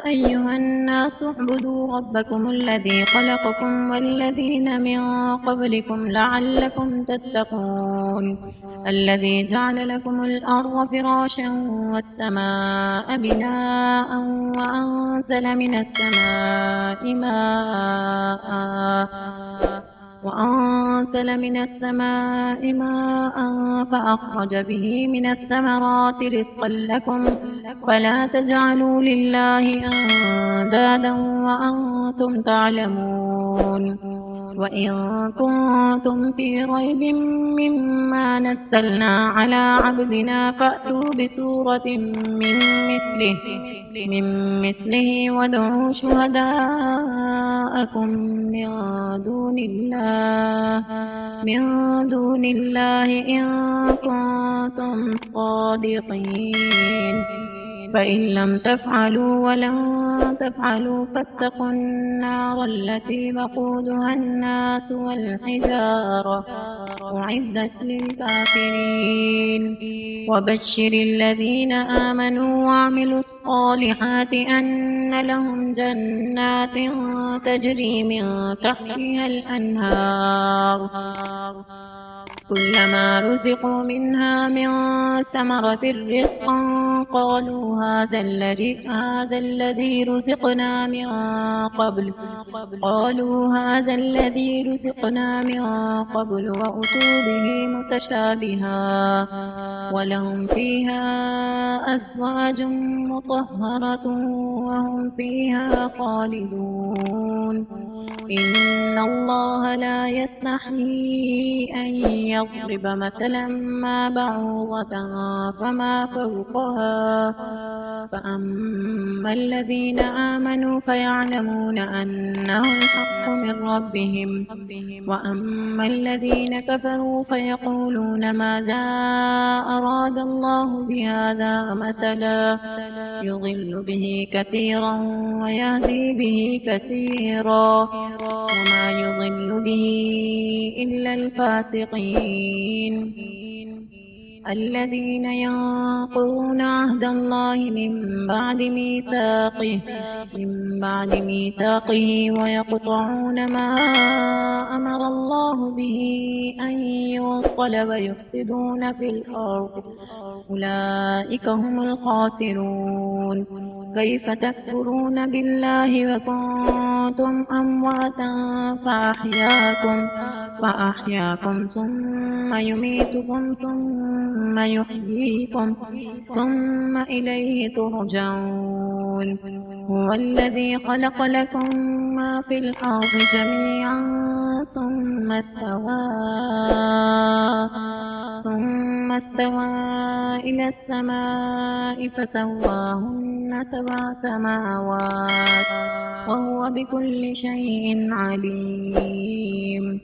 أيها الناس اعبدوا ربكم الذي خلقكم والذين من قبلكم لعلكم تتقون الذي جعل لكم الأرض فراشا والسماء بناء وأنزل من السماء ماء فأخرج به من الثمرات رزقا لكم فلا تجعلوا لله أندادا وأنتم تعلمون وإن كنتم في ريب مما نزلنا على عبدنا فأتوا بسورة من مثله وادعوا شهداءكم من دون الله إن كنتم صادقين فإن لم تفعلوا ولن تفعلوا فاتقوا النار التي وقودها الناس والحجارة أعدت للكافرين وبشر الذين آمنوا وعملوا الصالحات أن لهم جنات تجري من تحتها الأنهار كلما رزقوا منها من ثمرة رزقا قالوا هذا الذي رزقنا من قبل وأتوا به متشابها ولهم فيها أزواج مطهرة وهم فيها خالدون إن الله لا يستحيي أن يضرب مثلا ما بعوضة فما فوقها فأما الذين آمنوا فيعلمون أنه الحق من ربهم وأما الذين كفروا فيقولون ماذا أراد الله بهذا مثلا يضل به كثيرا ويهدي به كثيرا وما يضل به إلا الفاسقين الذين ينقضون عهد الله من بعد ميثاقه ويقطعون ما أمر الله به أن يوصل ويفسدون في الأرض أولئك هم الخاسرون كيف تكفرون بالله وكنتم أمواتا فأحياكم ثم يميتكم ثم يحييكم ثم إليه ترجعون هو الذي خلق لكم ما في الأرض جميعا ثم استوى إلى السماء فسواهن 7 سماوات وهو بكل شيء عليم